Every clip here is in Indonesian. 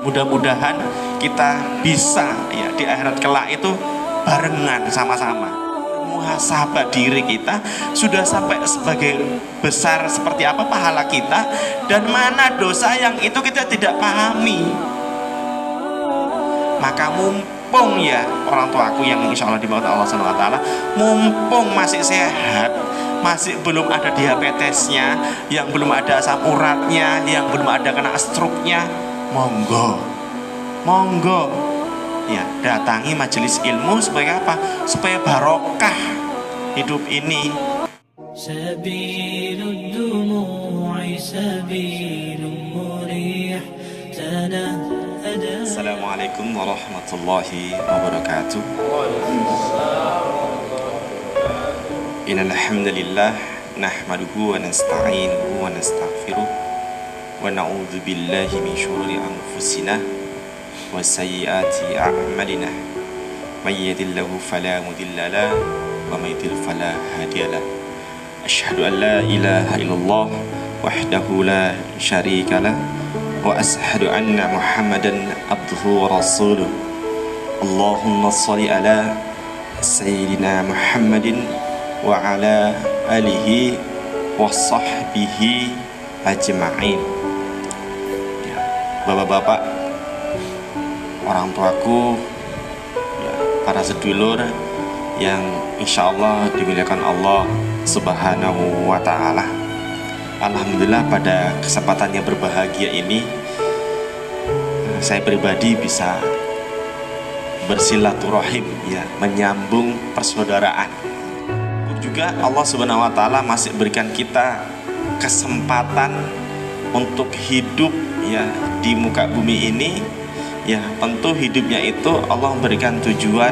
Mudah-mudahan kita bisa ya di akhirat kelak itu barengan sama-sama. Muhasabah diri kita sudah sampai sebagai besar seperti apa pahala kita, dan mana dosa yang itu kita tidak pahami. Maka mumpung ya orang tuaku yang insya Allah dimauti Allah SWT, mumpung masih sehat, masih belum ada diabetesnya, yang belum ada asam uratnya, yang belum ada kena stroke-nya, monggo ya datangi majelis ilmu. Supaya apa? Supaya barokah hidup ini. Sabilud dumu'i sabilun murih. Assalamualaikum warahmatullahi wabarakatuh. Innal hamdalillah nahmaduhu wa nasta'inuhu wa nastaghfiruh wa na'udzu billahi min syururi anfusina wa sayyiati a'malina. May yahdihillahu fala mudilla lahu wa may yudlil fala hadiya lahu. Asyhadu an la ilaha illallah wahdahu la syarika lahu wa asyhadu anna Muhammadan abduhu wa rasuluh. Allahumma shalli ala sayyidina Muhammadin wa ala alihi wa sahbihi ajma'in. Ya, bapak-bapak, orang tuaku, ya, para sedulur yang insya Allah dimuliakan Allah Subhanahu wa ta'ala. Alhamdulillah pada kesempatan yang berbahagia ini saya pribadi bisa bersilaturahim, ya, menyambung persaudaraan. Juga Allah Subhanahu wa ta'ala masih berikan kita kesempatan untuk hidup ya di muka bumi ini. Ya, tentu hidupnya itu Allah memberikan tujuan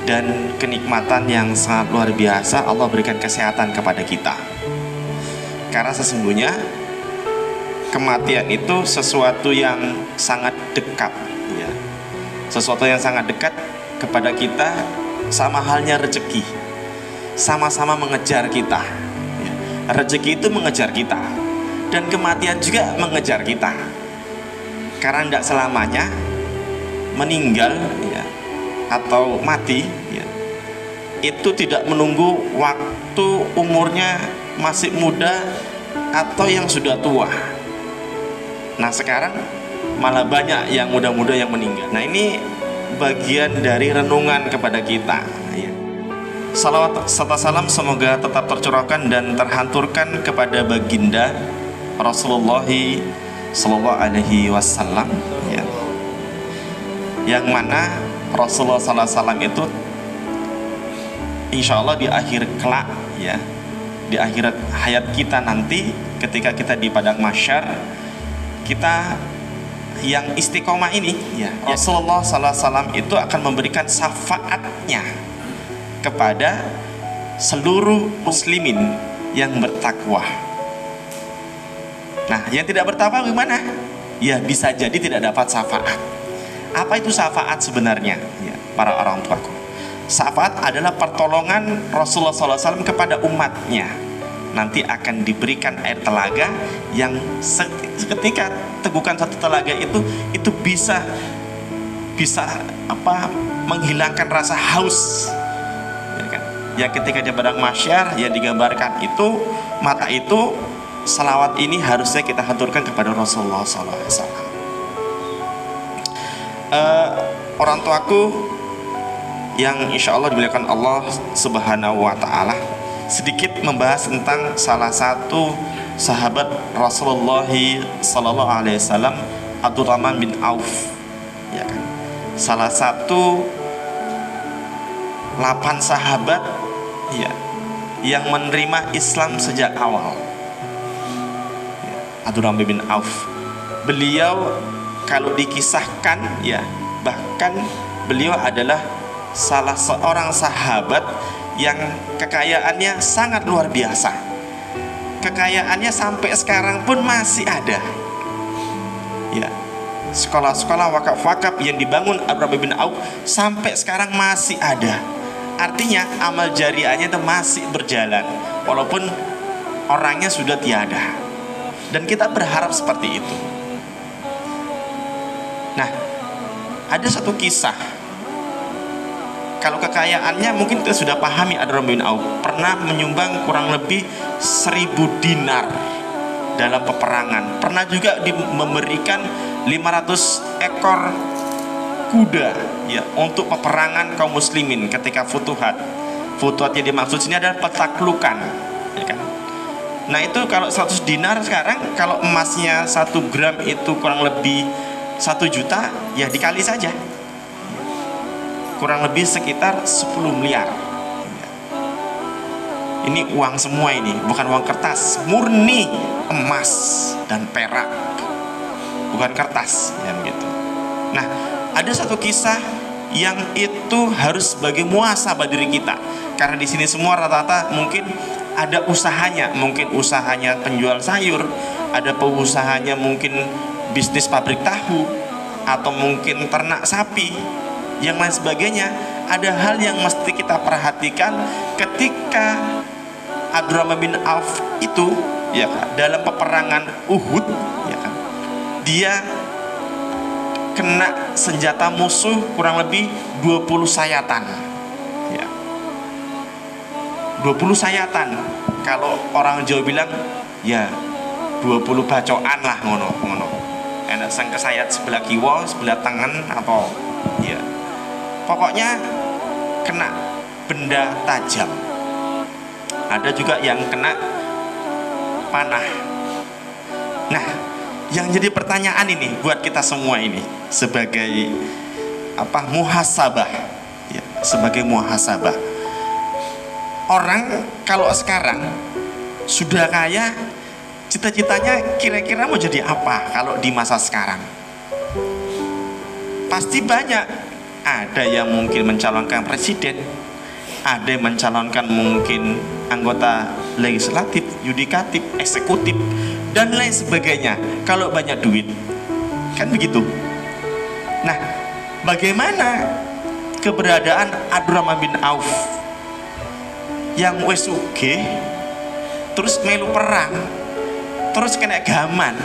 dan kenikmatan yang sangat luar biasa. Allah berikan kesehatan kepada kita. Karena sesungguhnya kematian itu sesuatu yang sangat dekat, ya. Sesuatu yang sangat dekat kepada kita, sama halnya rezeki. Sama-sama mengejar kita, ya. Rezeki itu mengejar kita, dan kematian juga mengejar kita. Karena tidak selamanya meninggal, ya, atau mati, ya, itu tidak menunggu waktu umurnya masih muda atau yang sudah tua. Nah sekarang malah banyak yang muda-muda yang meninggal. Nah ini bagian dari renungan kepada kita, ya. Salawat serta salam semoga tetap tercurahkan dan terhanturkan kepada baginda Rasulullah Sallallahu Alaihi Wasallam, ya. Yang mana Rasulullah Sallallahu Alaihi Wasallam itu insya Allah di akhir kelak, ya, di akhirat hayat kita nanti, ketika kita di padang mahsyar, kita yang istiqomah ini, ya, Rasulullah Sallallahu Alaihi Wasallam itu akan memberikan syafaatnya kepada seluruh muslimin yang bertakwa. Nah, yang tidak bertakwa gimana? Ya bisa jadi tidak dapat syafaat. Apa itu syafaat sebenarnya, ya, para orang tuaku? Syafaat adalah pertolongan Rasulullah SAW kepada umatnya. Nanti akan diberikan air telaga yang ketika tegukan satu telaga itu bisa menghilangkan rasa haus. Ya, ketika di padang mahsyar yang digambarkan itu, maka itu salawat ini harusnya kita haturkan kepada Rasulullah SAW. Orang tuaku yang insya Allah dimuliakan Allah Subhanahu wa ta'ala, sedikit membahas tentang salah satu sahabat Rasulullah Sallallahu Alaihi Wasallam, Abdurrahman bin Auf, ya kan? Salah satu 8 sahabat, ya, yang menerima Islam sejak awal, ya, Abdurrahman bin Auf. Beliau kalau dikisahkan, ya, bahkan beliau adalah salah seorang sahabat yang kekayaannya sangat luar biasa. Kekayaannya sampai sekarang pun masih ada, ya. Sekolah-sekolah wakaf-wakaf yang dibangun Abdurrahman bin Auf sampai sekarang masih ada. Artinya amal jariahnya itu masih berjalan walaupun orangnya sudah tiada. Dan kita berharap seperti itu. Nah, ada satu kisah. Kalau kekayaannya mungkin kita sudah pahami, Abdurrahman bin Auf pernah menyumbang kurang lebih 1000 dinar dalam peperangan. Pernah juga memberikan 500 ekor kuda ya untuk peperangan kaum muslimin ketika futuhat. Futuhat yang dimaksud sini adalah petaklukan, ya kan? Nah, itu kalau 100 dinar sekarang, kalau emasnya 1 gram itu kurang lebih 1 juta, ya dikali saja. Kurang lebih sekitar 10 miliar. Ini uang semua, ini bukan uang kertas, murni emas dan perak, bukan kertas ya begitu. Nah, ada satu kisah yang itu harus sebagai muhasabah diri kita, karena di sini semua rata-rata mungkin ada usahanya, mungkin usahanya penjual sayur, ada pengusahanya mungkin bisnis pabrik tahu, atau mungkin ternak sapi, yang lain sebagainya. Ada hal yang mesti kita perhatikan ketika Abdurrahman bin Auf itu ya kan, dalam peperangan Uhud ya kan, dia kena senjata musuh kurang lebih 20 sayatan ya. 20 sayatan, kalau orang Jawa bilang ya 20 bacokan lah, ngono. Enak sang kesayat sebelah kiwa, sebelah tangan, atau ya pokoknya kena benda tajam. Ada juga yang kena panah. Nah, yang jadi pertanyaan ini buat kita semua ini sebagai muhasabah ya, sebagai muhasabah. Orang kalau sekarang sudah kaya, cita-citanya kira-kira mau jadi apa kalau di masa sekarang? Pasti banyak. Ada yang mungkin mencalonkan presiden, ada yang mencalonkan mungkin anggota legislatif, yudikatif, eksekutif, dan lain sebagainya. Kalau banyak duit, kan begitu. Nah, bagaimana keberadaan Abdurrahman bin Auf yang wes sugih terus melu perang, terus kena gaman?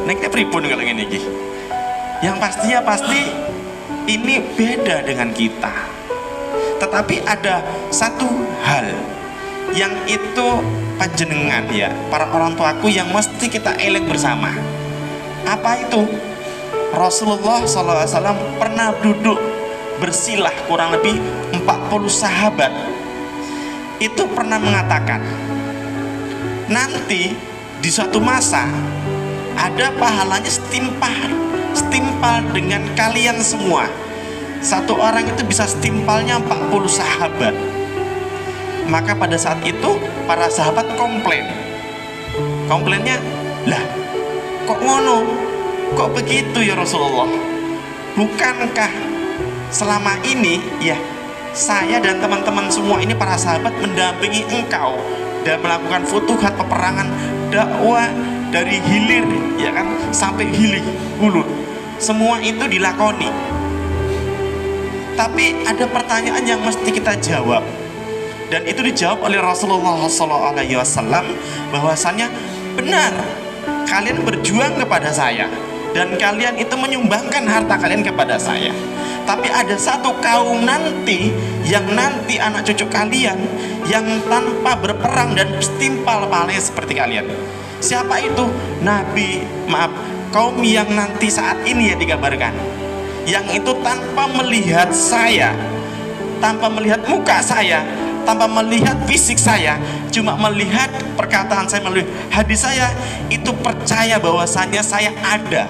Nek pripun kalau ngene iki? Yang pastinya pasti ini beda dengan kita. Tetapi ada satu hal yang itu panjenengan ya, para orang tuaku, yang mesti kita eling bersama. Apa itu? Rasulullah SAW pernah duduk bersilah kurang lebih 40 sahabat. Itu pernah mengatakan, nanti di suatu masa ada pahalanya setimpal dengan kalian semua. Satu orang itu bisa setimpalnya 40 sahabat. Maka pada saat itu para sahabat komplainnya, lah kok ngono, kok begitu ya Rasulullah? Bukankah selama ini ya saya dan teman-teman semua ini para sahabat mendampingi engkau dan melakukan futuhat, peperangan, dakwah dari hilir ya kan sampai hulur, semua itu dilakoni. Tapi ada pertanyaan yang mesti kita jawab, dan itu dijawab oleh Rasulullah SAW, bahwasannya benar, kalian berjuang kepada saya dan kalian itu menyumbangkan harta kalian kepada saya. Tapi ada satu kaum nanti, yang nanti anak cucu kalian yang tanpa berperang dan setimpal pahalanya seperti kalian. Siapa itu? Kaum yang nanti saat ini ya digambarkan, yang itu tanpa melihat saya, tanpa melihat muka saya, tanpa melihat fisik saya, cuma melihat perkataan saya, melalui hadis saya, itu percaya bahwasannya saya ada,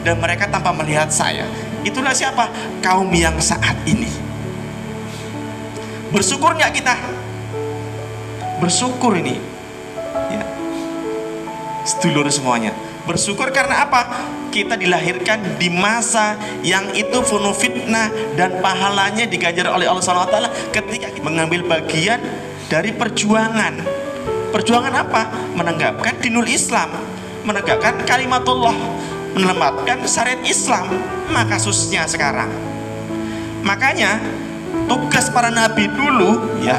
dan mereka tanpa melihat saya. Itulah siapa? Kaum yang saat ini. Bersyukur nggak kita? Bersyukur ini ya, sedulur semuanya. Bersyukur karena apa? Kita dilahirkan di masa yang itu penuh fitnah dan pahalanya diganjar oleh Allah SWT ketika kita mengambil bagian dari perjuangan. Perjuangan apa? Menegakkan dinul Islam, menegakkan kalimatullah, menematkan syariat Islam. Maka kasusnya sekarang, makanya tugas para nabi dulu ya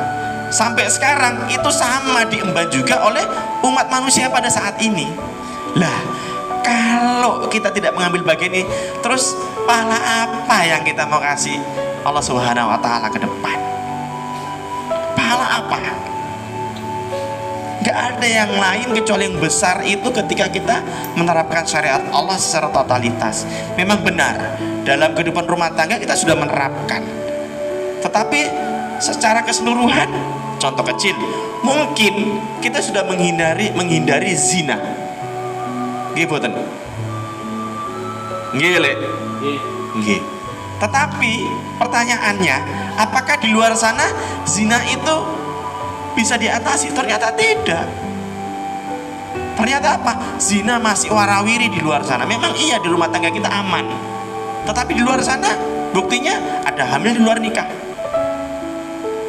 sampai sekarang itu sama diemban juga oleh umat manusia pada saat ini. Lah, Kalau kita tidak mengambil bagian ini, terus pahala apa yang kita mau kasih Allah Subhanahu wa taala ke depan? Pahala apa? Gak ada yang lain kecuali yang besar itu ketika kita menerapkan syariat Allah secara totalitas. Memang benar, dalam kehidupan rumah tangga kita sudah menerapkan. Tetapi secara keseluruhan, contoh kecil, mungkin kita sudah menghindari zina. Nggih boten? Nggih, Lek. Nggih. Tetapi pertanyaannya, apakah di luar sana zina itu bisa diatasi? Ternyata tidak. Ternyata apa? Zina masih warawiri di luar sana. Memang iya di rumah tangga kita aman, tetapi di luar sana buktinya ada hamil di luar nikah,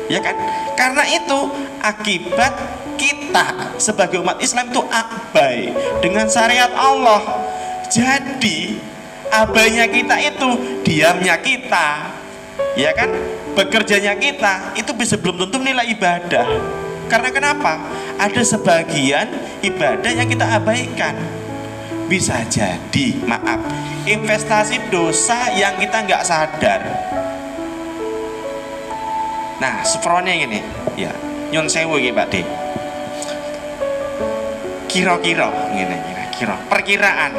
ya kan? Karena itu akibat kita sebagai umat Islam itu abai dengan syariat Allah. Jadi abainya kita itu, diamnya kita, ya kan, bekerjanya kita itu bisa belum tentu nilai ibadah. Karena kenapa? Ada sebagian ibadah yang kita abaikan. Bisa jadi, maaf, investasi dosa yang kita nggak sadar. Nah, sepertinya gini, ya, nyun sewu iki Pak D. Kira-kira gini, kira perkiraan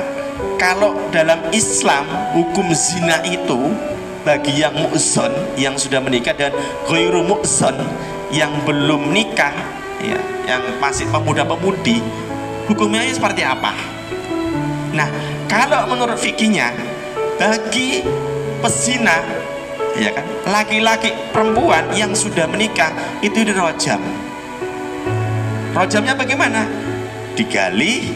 kalau dalam Islam hukum zina itu bagi yang mu'zon, yang sudah menikah, dan ghairu mu'zon, yang belum nikah, ya, yang masih pemuda-pemudi, hukumnya seperti apa? Nah, kalau menurut fikihnya, bagi pezina, ya kan, laki-laki perempuan yang sudah menikah itu dirojam. Rojamnya bagaimana? Digali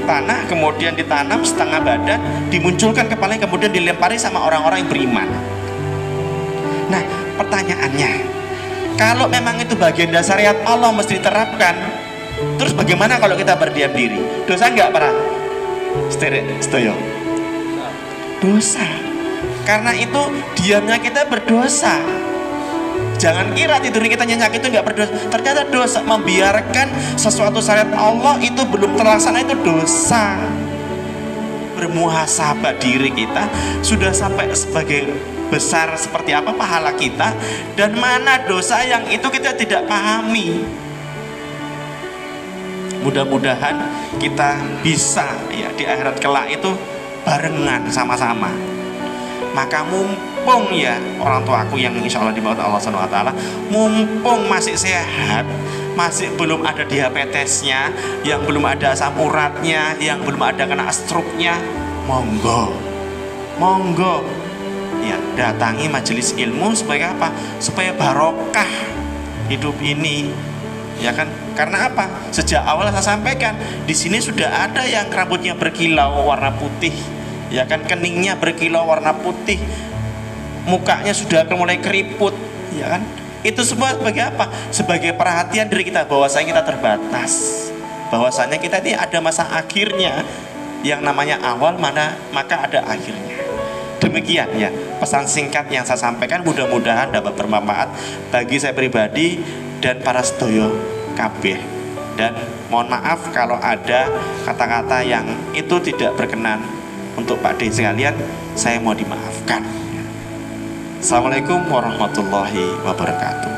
tanah, kemudian ditanam setengah badan, dimunculkan kepalanya, kemudian dilempari sama orang-orang yang beriman. Nah, pertanyaannya, kalau memang itu bagian dari syariat Allah mesti diterapkan, terus bagaimana kalau kita berdiam diri? Dosa enggak para setuju? Dosa. Karena itu diamnya kita berdosa. Jangan kira tidur kita nyenyak itu enggak berdosa. Ternyata dosa. Membiarkan sesuatu syariat Allah itu belum terlaksana itu dosa. Bermuhasabah diri kita, sudah sampai sebagai besar seperti apa pahala kita, dan mana dosa yang itu kita tidak pahami. Mudah-mudahan kita bisa, ya, di akhirat kelak itu barengan sama-sama. Maka mumpung, ya, orang tuaku yang insya Allah dibawa Allah Subhanahu wa taala, mumpung masih sehat, masih belum ada diabetesnya, yang belum ada asam uratnya, yang belum ada kena stroke-nya, monggo ya, datangi majelis ilmu. Supaya apa? Supaya barokah hidup ini, ya kan? Karena apa? Sejak awal saya sampaikan, di sini sudah ada yang rambutnya berkilau warna putih, ya kan, keningnya berkilau warna putih, mukanya sudah mulai keriput, ya kan? Itu semua sebagai apa? Sebagai perhatian diri kita, bahwasanya kita terbatas, bahwasanya kita ini ada masa akhirnya. Yang namanya awal maka ada akhirnya. Demikian, ya, pesan singkat yang saya sampaikan, mudah-mudahan dapat bermanfaat bagi saya pribadi dan para sedoyo kabeh. Dan mohon maaf kalau ada kata-kata yang itu tidak berkenan untuk Pak D sekalian, saya mau dimaafkan. Assalamualaikum warahmatullahi wabarakatuh.